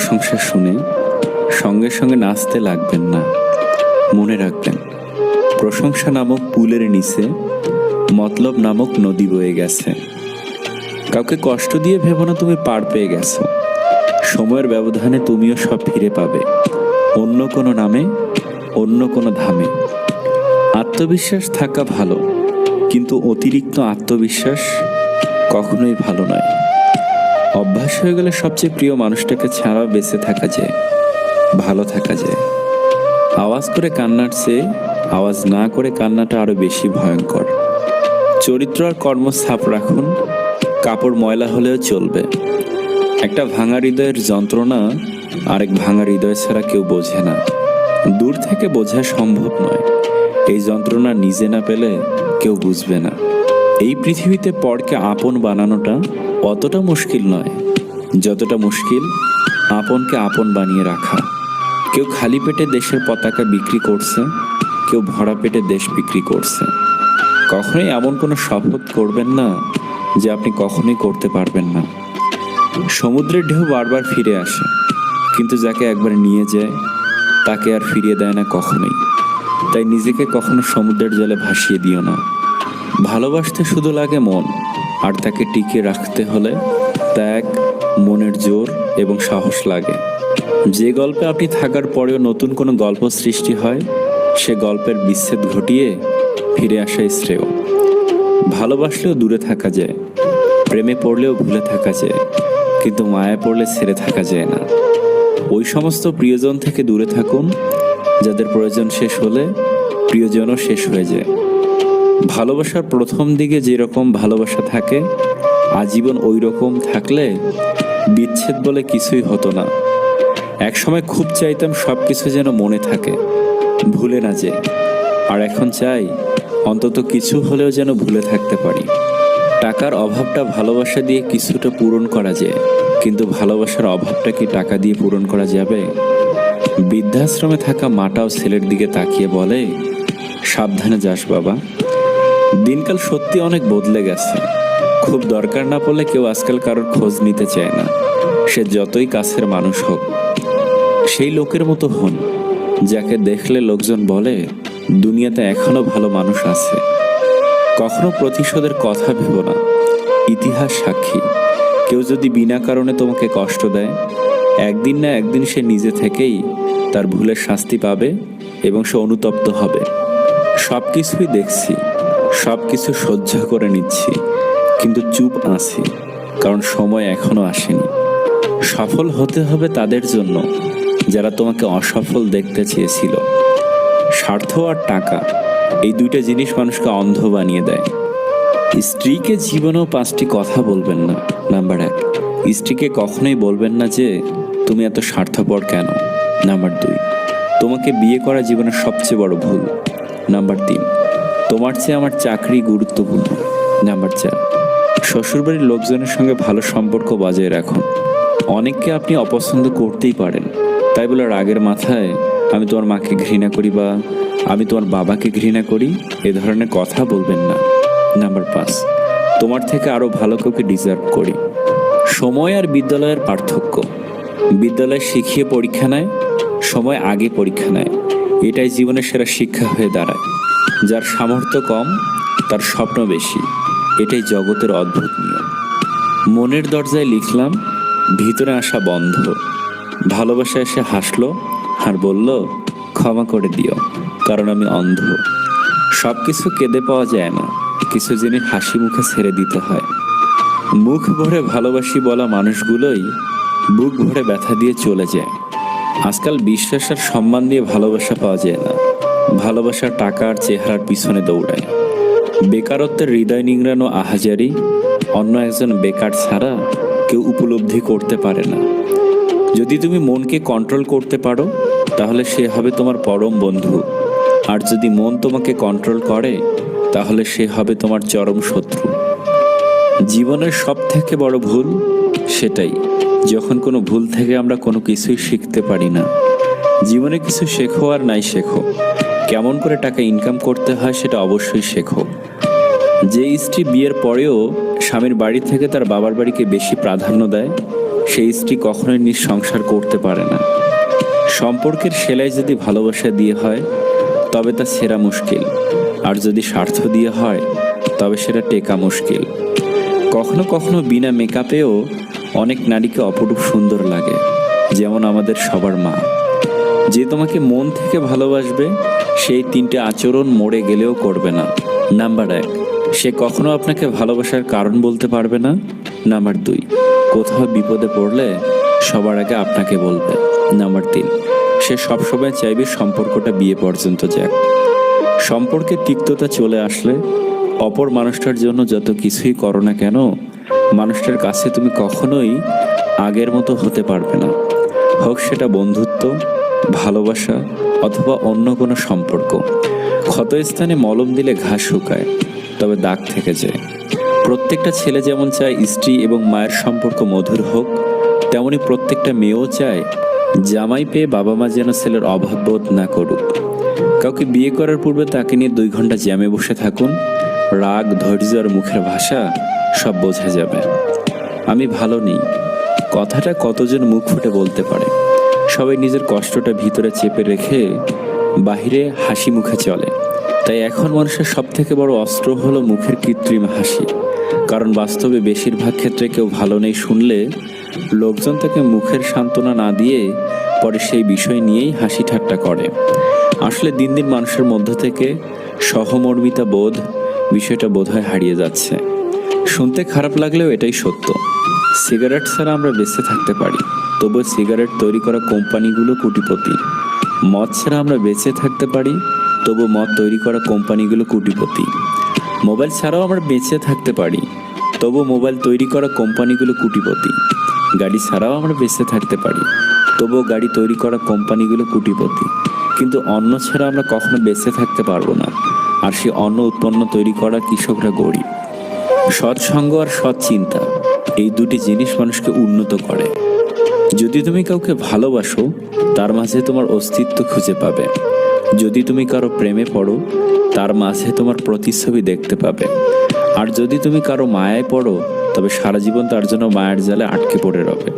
প্রশংসা শুনে সঙ্গে সঙ্গে নাচতে লাগবেন না। মনে রাখবেন, প্রশংসা নামক পুলের নিচে মতলব নামক নদী বয়ে গেছে। কাউকে কষ্ট দিয়ে ভেবো না তুমি পার পেয়ে গেছো। সময়ের ব্যবধানে তুমিও সব ফিরে পাবে, অন্য কোনো নামে, অন্য কোনো ধামে। আত্মবিশ্বাস থাকা ভালো, কিন্তু অতিরিক্ত আত্মবিশ্বাস কখনোই ভালো নয়। অভ্যাস হয়ে গেলে সবচেয়ে প্রিয় মানুষটাকে ছাড়া বেঁচে থাকা যায়, ভালো থাকা যায়। আওয়াজ করে কান্নার চেয়ে আওয়াজ না করে কান্নাটা আরো বেশি ভয়ঙ্কর। চরিত্র আর কর্ম ছাপ রাখুন, কাপড় ময়লা হলেও চলবে। একটা ভাঙা হৃদয়ের যন্ত্রণা আরেক ভাঙা হৃদয় ছাড়া কেউ বোঝে না। দূর থেকে বোঝা সম্ভব নয়, এই যন্ত্রণা নিজে না পেলে কেউ বুঝবে না। এই পৃথিবীতে পরকে আপন বানানোটা অতটা মুশকিল নয় যতটা মুশকিল আপনকে আপন বানিয়ে রাখা। কেউ খালি পেটে দেশের পতাকা বিক্রি করছে, কেউ ভরা পেটে দেশ বিক্রি করছে। কখনোই এমন কোনো শপথ করবেন না যে আপনি কখনোই করতে পারবেন না। সমুদ্রের ঢেউ বারবার ফিরে আসে, কিন্তু যাকে একবার নিয়ে যায় তাকে আর ফিরিয়ে দেয় না কখনোই। তাই নিজেকে কখনো সমুদ্রের জলে ভাসিয়ে দিও না। ভালোবাসতে শুধু লাগে মন, আর তাকে টিকিয়ে রাখতে হলে ত্যাগ, মনের জোর এবং সাহস লাগে। যে গল্পে আপনি থাকার পরেও নতুন কোনো গল্প সৃষ্টি হয়, সে গল্পের বিচ্ছেদ ঘটিয়ে ফিরে আসাই শ্রেয়। ভালোবাসলেও দূরে থাকা যায়, প্রেমে পড়লেও ভুলে থাকা যায়, কিন্তু মায়া পড়লে ছেড়ে থাকা যায় না। ওই সমস্ত প্রিয়জন থেকে দূরে থাকুন যাদের প্রয়োজন শেষ হলে প্রিয়জনও শেষ হয়ে যায়। ভালোবাসার প্রথম দিকে যেরকম ভালোবাসা থাকে, আজীবন ওই রকম থাকলে বিচ্ছেদ বলে কিছুই হতো না। একসময় খুব চাইতাম সব কিছু যেন মনে থাকে, ভুলে না যায়। আর এখন চাই অন্তত কিছু হলেও যেন ভুলে থাকতে পারি। টাকার অভাবটা ভালোবাসা দিয়ে কিছুটা পূরণ করা যায়, কিন্তু ভালোবাসার অভাবটা কি টাকা দিয়ে পূরণ করা যাবে? বৃদ্ধাশ্রমে থাকা মাটাও ছেলের দিকে তাকিয়ে বলে, সাবধানে যাস বাবা। দিনকাল সত্যি অনেক বদলে গেছে। খুব দরকার না পড়লে কেউ আজকাল কারোর খোঁজ নিতে চায় না, সে যতই কাছের মানুষ হোক। সেই লোকের মতো হন যাকে দেখলে লোকজন বলে দুনিয়াতে এখনো ভালো মানুষ আছে। কখনো প্রতিশোধের কথা ভেবো না, ইতিহাস সাক্ষী। কেউ যদি বিনা কারণে তোমাকে কষ্ট দেয়, একদিন না একদিন সে নিজে থেকেই তার ভুলের শাস্তি পাবে এবং সে অনুতপ্ত হবে। সব কিছুই দেখছি, সব কিছু সহ্য করে নিচ্ছি, কিন্তু চুপ আছি, কারণ সময় এখনো আসেনি। সফল হতে হবে তাদের জন্য যারা তোমাকে অসফল দেখতে চেয়েছিল। স্বার্থ আর টাকা, এই দুইটা জিনিস মানুষকে অন্ধ বানিয়ে দেয়। স্ত্রীকে জীবনেও 5টি কথা বলবেন না। নাম্বার 1, স্ত্রীকে কখনোই বলবেন না যে তুমি এত স্বার্থপর কেন। নাম্বার 2, তোমাকে বিয়ে করা জীবনের সবচেয়ে বড় ভুল। নাম্বার 3, তোমার চেয়ে আমার চাকরি গুরুত্বপূর্ণ। নাম্বার 4, শ্বশুরবাড়ির লোকজনের সঙ্গে ভালো সম্পর্ক বজায় রাখুন। অনেককে আপনি অপছন্দ করতেই পারেন, তাই বলে রাগের মাথায় আমি তোমার মাকে ঘৃণা করি বা আমি তোমার বাবাকে ঘৃণা করি এ ধরনের কথা বলবেন না। নাম্বার 5, তোমার থেকে আরো ভালো কাউকে ডিজার্ভ করি। সময় আর বিদ্যালয়ের পার্থক্য। বিদ্যালয় শিখিয়ে পরীক্ষা নেয়, সময় আগে পরীক্ষা নেয়। এটাই জীবনের সেরা শিক্ষা হয়ে দাঁড়ায়। যার সামর্থ্য কম তার স্বপ্ন বেশি, এটাই জগতের অদ্ভুত নিয়ম। মনের দরজায় লিখলাম, ভিতরে আসা বন্ধ। ভালোবাসা এসে হাসলো আর বলল, ক্ষমা করে দিও, কারণ আমি অন্ধ। সব কিছু কেঁদে পাওয়া যায় না, কিছু জিনিস হাসি মুখে ছেড়ে দিতে হয়। মুখ ভরে ভালোবাসি বলা মানুষগুলোই বুক ভরে ব্যথা দিয়ে চলে যায়। আজকাল বিশ্বাস আর সম্মান দিয়ে ভালোবাসা পাওয়া যায় না, ভালোবাসা টাকা আর চেহারার পিছনে দৌড়ায়। বেকারত্বের হৃদয় নিংড়ানো আহাজারি অন্য একজন বেকার ছাড়া কেউ উপলব্ধি করতে পারে না। যদি তুমি মনকে কন্ট্রোল করতে পারো তাহলে সে হবে তোমার পরম বন্ধু, আর যদি মন তোমাকে কন্ট্রোল করে তাহলে সে হবে তোমার চরম শত্রু। জীবনের সব থেকে বড় ভুল সেটাই যখন কোনো ভুল থেকে আমরা কোনো কিছুই শিখতে পারি না। জীবনে কিছু শেখো আর নাই শেখো, কেমন করে টাকা ইনকাম করতে হয় সেটা অবশ্যই শেখো। যে স্ত্রী বিয়ের পরেও স্বামীর বাড়ি থেকে তার বাবার বাড়িকে বেশি প্রাধান্য দেয়, সেই স্ত্রী কখনোই সংসার করতে পারে না। সম্পর্কের সেলাই যদি ভালোবাসা দিয়ে হয় তবে তা ছেঁড়া মুশকিল, আর যদি স্বার্থ দিয়ে হয় তবে সেটা টেকা মুশকিল। কখনো কখনো বিনা মেকআপেও অনেক নারীকে অপরূপ সুন্দর লাগে, যেমন আমাদের সবার মা। যে তোমাকে মন থেকে ভালোবাসবে সেই 3টে আচরণ মরে গেলেও করবে না। নাম্বার 1, সে কখনো আপনাকে ভালোবাসার কারণ বলতে পারবে না। নাম্বার 2, কোথাও বিপদে পড়লে সবার আগে আপনাকে বলবে। নাম্বার 3, সে সবসময় চাইবে সম্পর্কটা বিয়ে পর্যন্ত যাক। সম্পর্কে তিক্ততা চলে আসলে অপর মানুষটার জন্য যত কিছুই করো না কেন, মানুষটার কাছে তুমি কখনোই আগের মতো হতে পারবে না। হোক সেটা বন্ধুত্ব, ভালোবাসা অথবা অন্য কোনো সম্পর্ক। ক্ষতস্থানে মলম দিলে ঘা শুকায়, তবে দাগ থেকে যায়। প্রত্যেকটা ছেলে যেমন চায় স্ত্রী এবং মায়ের সম্পর্ক মধুর হোক, তেমনি প্রত্যেকটা মেয়েও চায় জামাই পেয়ে বাবা মা যেন ছেলের অভাব বোধ না করুক। কাউকে বিয়ে করার পূর্বে তাকে নিয়ে 2 ঘন্টা জ্যামে বসে থাকুন, রাগ, ধৈর্য আর মুখের ভাষা সব বোঝা যাবে। আমি ভালো নেই কথাটা কতজন মুখ ফুটে বলতে পারে? সবাই নিজের কষ্টটা ভিতরে চেপে রেখে বাহিরে হাসি মুখে চলে। তাই এখন মানুষের সব থেকে বড় অস্ত্র হলো মুখের কৃত্রিম হাসি। কারণ বাস্তবে বেশিরভাগ ক্ষেত্রে কেউ ভালো নেই শুনলে লোকজন তাকে মুখের সান্ত্বনা না দিয়ে পরে সেই বিষয় নিয়েই হাসি ঠাট্টা করে। আসলে দিন দিন মানুষের মধ্য থেকে সহমর্মিতা বোধ বিষয়টা বোধহয় হারিয়ে যাচ্ছে। শুনতে খারাপ লাগলেও এটাই সত্য। সিগারেট ছাড়া আমরা বেঁচে থাকতে পারি, তবু সিগারেট তৈরি করা কোম্পানিগুলো কোটিপতি। মদ ছাড়া আমরা বেঁচে থাকতে পারি, তবু মদ তৈরি করা কোম্পানিগুলো কোটিপতি। মোবাইল ছাড়াও আমরা বেঁচে থাকতে পারি, তবু মোবাইল তৈরি করা কোম্পানিগুলো কোটিপতি। গাড়ি ছাড়াও আমরা বেঁচে থাকতে পারি, তবুও গাড়ি তৈরি করা কোম্পানিগুলো কোটিপতি। কিন্তু অন্ন ছাড়া আমরা কখনো বেঁচে থাকতে পারবো না, আর সেই অন্ন উৎপন্ন তৈরি করা কৃষকরা গরিব। সৎসঙ্গ আর সৎ চিন্তা, এই দুটি জিনিস মানুষকে উন্নত করে। যদি তুমি কাউকে ভালোবাসো, তার মাঝে তোমার অস্তিত্ব খুঁজে পাবে। যদি তুমি কারো প্রেমে পড়ো, তার মাঝে তোমার প্রতিচ্ছবি দেখতে পাবে। আর যদি তুমি কারো মায়ায় পড়ো, তবে সারা জীবন তার জন্য মায়ের জালে আটকে পড়ে রবে।